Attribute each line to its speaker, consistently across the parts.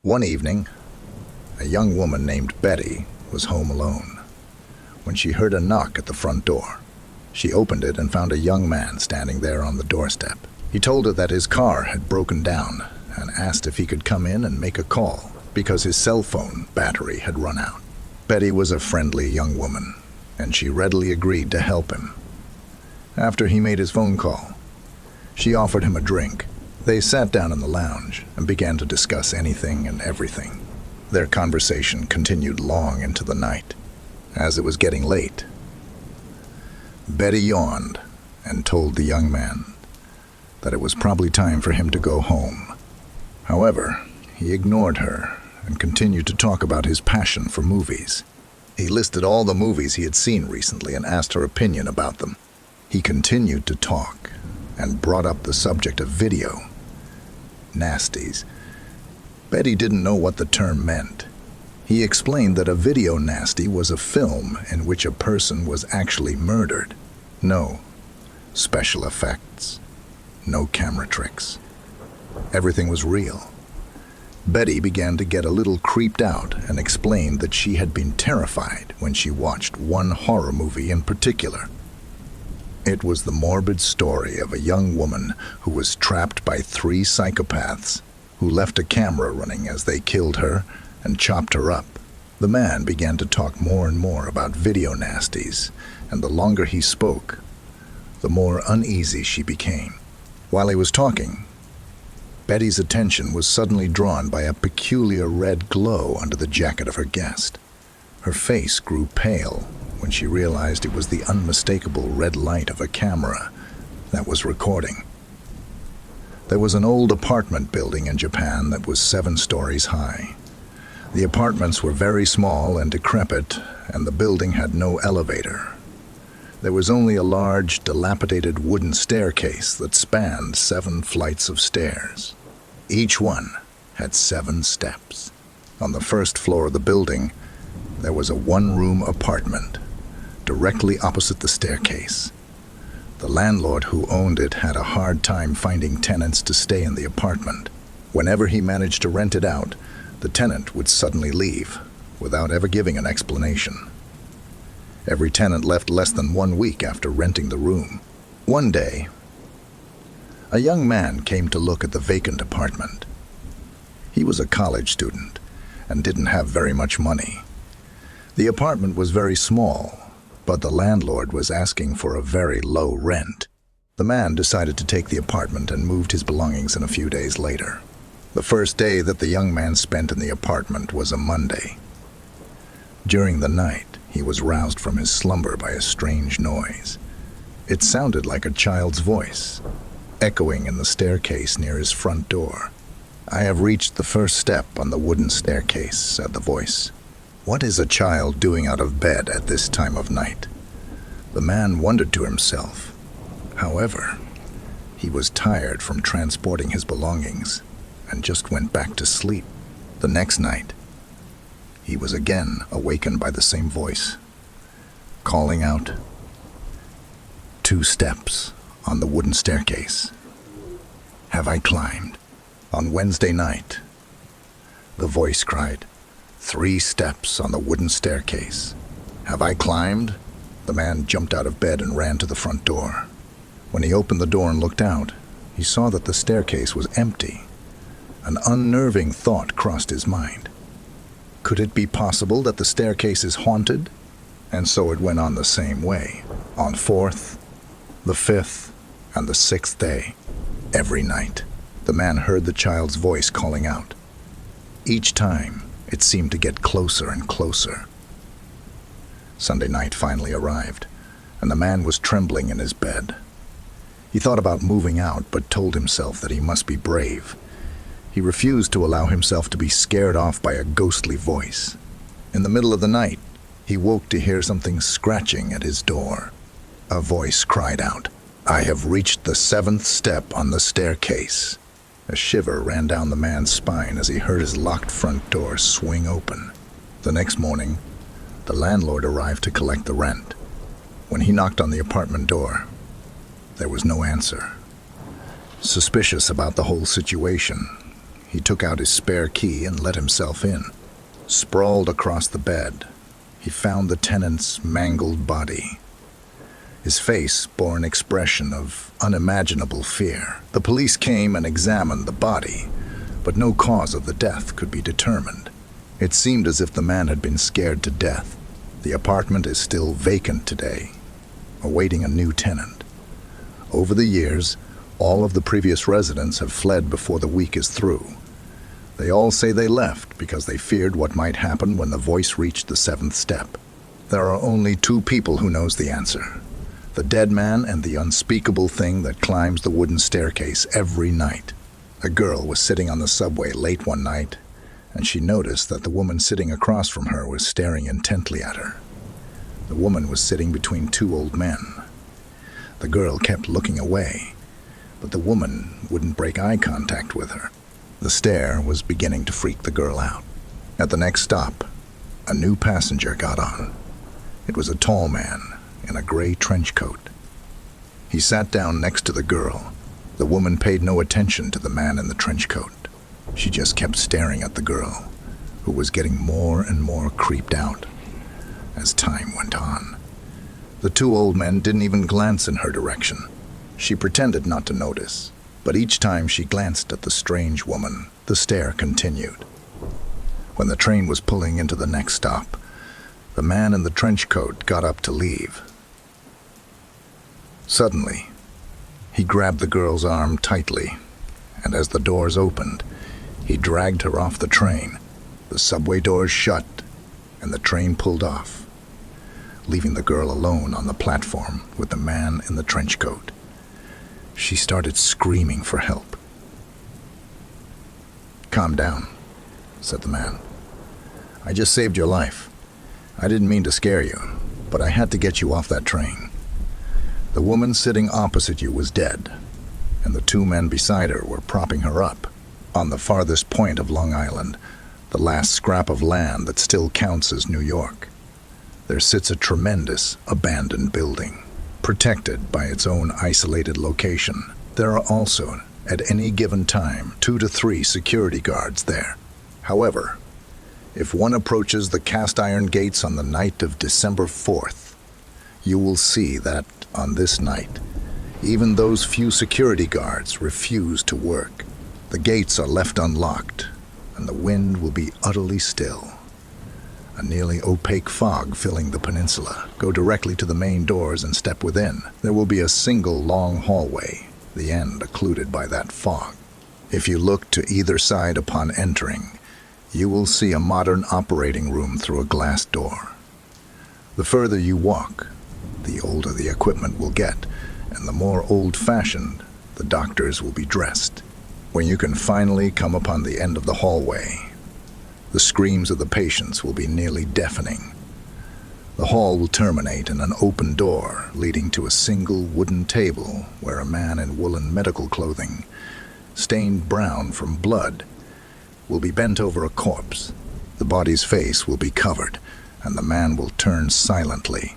Speaker 1: One evening, a young woman named Betty was home alone when she heard a knock at the front door. She opened it and found a young man standing there on the doorstep. He told her that his car had broken down and asked if he could come in and make a call because his cell phone battery had run out. Betty was a friendly young woman, and she readily agreed to help him. After he made his phone call, she offered him a drink. They sat down in the lounge and began to discuss anything and everything. Their conversation continued long into the night. As it was getting late, Betty yawned and told the young man that it was probably time for him to go home. However, he ignored her and continued to talk about his passion for movies. He listed all the movies he had seen recently and asked her opinion about them. He continued to talk and brought up the subject of video nasties. Betty didn't know what the term meant. He explained that a video nasty was a film in which a person was actually murdered. No special effects, no camera tricks. Everything was real. Betty began to get a little creeped out and explained that she had been terrified when she watched one horror movie in particular. It was the morbid story of a young woman who was trapped by 3 psychopaths who left a camera running as they killed her and chopped her up. The man began to talk more and more about video nasties, and the longer he spoke, the more uneasy she became. While he was talking, Betty's attention was suddenly drawn by a peculiar red glow under the jacket of her guest. Her face grew pale when she realized it was the unmistakable red light of a camera that was recording. There was an old apartment building in Japan that was 7 stories high. The apartments were very small and decrepit, and the building had no elevator. There was only a large, dilapidated wooden staircase that spanned 7 flights of stairs. Each one had 7 steps. On the first floor of the building, there was a 1-room apartment directly opposite the staircase. The landlord who owned it had a hard time finding tenants to stay in the apartment. Whenever he managed to rent it out, the tenant would suddenly leave without ever giving an explanation. Every tenant left less than 1 week after renting the room. One day, a young man came to look at the vacant apartment. He was a college student and didn't have very much money. The apartment was very small, but the landlord was asking for a very low rent. The man decided to take the apartment and moved his belongings in a few days later. The first day that the young man spent in the apartment was a Monday. During the night, he was roused from his slumber by a strange noise. It sounded like a child's voice, echoing in the staircase near his front door. "I have reached the first step on the wooden staircase," said the voice. "What is a child doing out of bed at this time of night?" The man wondered to himself. However, he was tired from transporting his belongings and just went back to sleep. The next night, he was again awakened by the same voice, calling out, "2 steps on the wooden staircase. Have I climbed?" On Wednesday night, the voice cried, "3 steps on the wooden staircase. Have I climbed?" The man jumped out of bed and ran to the front door. When he opened the door and looked out, he saw that the staircase was empty. An unnerving thought crossed his mind. Could it be possible that the staircase is haunted? And so it went on the same way, on 4th, the 5th, and the 6th day. Every night, the man heard the child's voice calling out. Each time, it seemed to get closer and closer. Sunday night finally arrived, and the man was trembling in his bed. He thought about moving out, but told himself that he must be brave. He refused to allow himself to be scared off by a ghostly voice. In the middle of the night, he woke to hear something scratching at his door. A voice cried out, "I have reached the 7th step on the staircase." A shiver ran down the man's spine as he heard his locked front door swing open. The next morning, the landlord arrived to collect the rent. When he knocked on the apartment door, there was no answer. Suspicious about the whole situation, he took out his spare key and let himself in. Sprawled across the bed, he found the tenant's mangled body. His face bore an expression of unimaginable fear. The police came and examined the body, but no cause of the death could be determined. It seemed as if the man had been scared to death. The apartment is still vacant today, awaiting a new tenant. Over the years, all of the previous residents have fled before the week is through. They all say they left because they feared what might happen when the voice reached the 7th step. There are only 2 people who knows the answer: the dead man and the unspeakable thing that climbs the wooden staircase every night. A girl was sitting on the subway late one night, and she noticed that the woman sitting across from her was staring intently at her. The woman was sitting between 2 old men. The girl kept looking away, but the woman wouldn't break eye contact with her. The stare was beginning to freak the girl out. At the next stop, a new passenger got on. It was a tall man in a gray trench coat. He sat down next to the girl. The woman paid no attention to the man in the trench coat. She just kept staring at the girl, who was getting more and more creeped out as time went on. The 2 old men didn't even glance in her direction. She pretended not to notice, but each time she glanced at the strange woman, the stare continued. When the train was pulling into the next stop, the man in the trench coat got up to leave. Suddenly, he grabbed the girl's arm tightly, and as the doors opened, he dragged her off the train. The subway doors shut, and the train pulled off, leaving the girl alone on the platform with the man in the trench coat. She started screaming for help. "Calm down," said the man. "I just saved your life. I didn't mean to scare you, but I had to get you off that train. The woman sitting opposite you was dead, and the 2 men beside her were propping her up. On the farthest point of Long Island, the last scrap of land that still counts as New York, there sits a tremendous abandoned building, protected by its own isolated location. There are also, at any given time, 2 to 3 security guards there. However, if one approaches the cast iron gates on the night of December 4th, you will see that, on this night, even those few security guards refuse to work. The gates are left unlocked, and the wind will be utterly still. A nearly opaque fog filling the peninsula. Go directly to the main doors and step within. There will be a single long hallway, the end occluded by that fog. If you look to either side upon entering, you will see a modern operating room through a glass door. The further you walk, the older the equipment will get, and the more old-fashioned the doctors will be dressed. When you can finally come upon the end of the hallway, the screams of the patients will be nearly deafening. The hall will terminate in an open door leading to a single wooden table where a man in woolen medical clothing, stained brown from blood, will be bent over a corpse. The body's face will be covered, and the man will turn silently,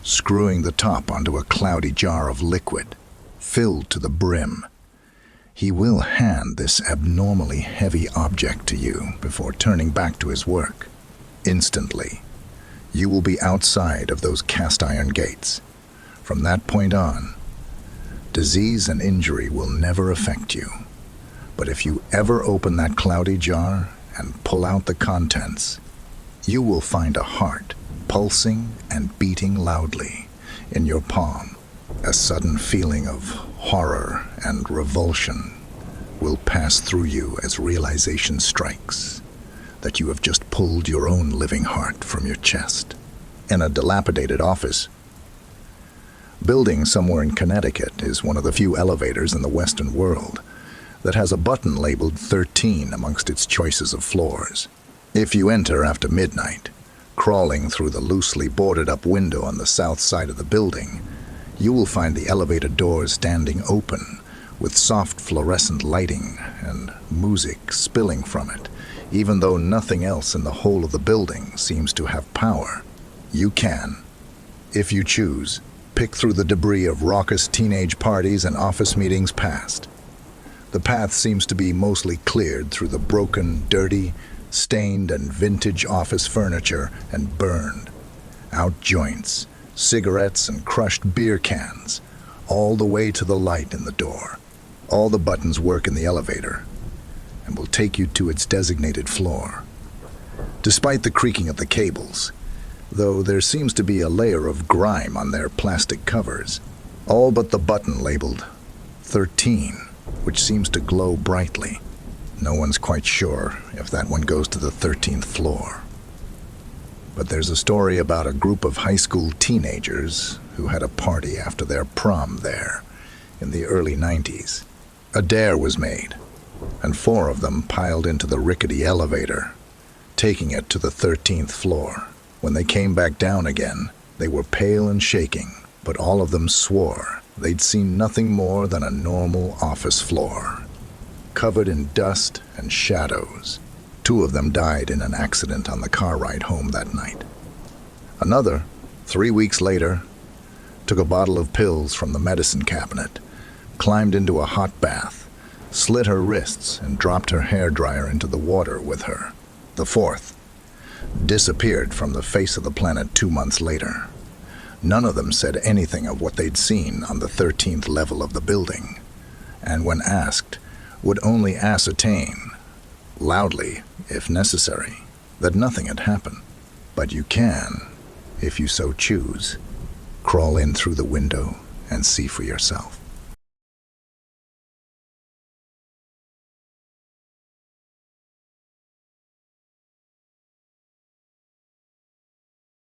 Speaker 1: screwing the top onto a cloudy jar of liquid, filled to the brim. He will hand this abnormally heavy object to you before turning back to his work. Instantly, you will be outside of those cast iron gates. From that point on, disease and injury will never affect you. But if you ever open that cloudy jar and pull out the contents, you will find a heart pulsing and beating loudly in your palm. A sudden feeling of horror and revulsion will pass through you as realization strikes that you have just pulled your own living heart from your chest. In a dilapidated office building somewhere in Connecticut is one of the few elevators in the Western world that has a button labeled 13 amongst its choices of floors. If you enter after midnight, crawling through the loosely boarded up window on the south side of the building, you will find the elevator doors standing open with soft fluorescent lighting and music spilling from it, even though nothing else in the whole of the building seems to have power. You can, if you choose, pick through the debris of raucous teenage parties and office meetings past. The path seems to be mostly cleared through the broken, dirty, stained and vintage office furniture and burned out joints, cigarettes and crushed beer cans, all the way to the light in the door. All the buttons work in the elevator and will take you to its designated floor. Despite the creaking of the cables, though there seems to be a layer of grime on their plastic covers, all but the button labeled 13, which seems to glow brightly. No one's quite sure if that one goes to the 13th floor. But there's a story about a group of high school teenagers who had a party after their prom there in the early 90s. A dare was made, and 4 of them piled into the rickety elevator, taking it to the 13th floor. When they came back down again, they were pale and shaking, but all of them swore they'd seen nothing more than a normal office floor, covered in dust and shadows. 2 of them died in an accident on the car ride home that night. Another, 3 weeks later, took a bottle of pills from the medicine cabinet, climbed into a hot bath, slit her wrists, and dropped her hairdryer into the water with her. The 4th disappeared from the face of the planet 2 months later. None of them said anything of what they'd seen on the 13th level of the building, and when asked, would only ascertain, loudly if necessary, that nothing had happened. But you can, if you so choose, crawl in through the window and see for yourself.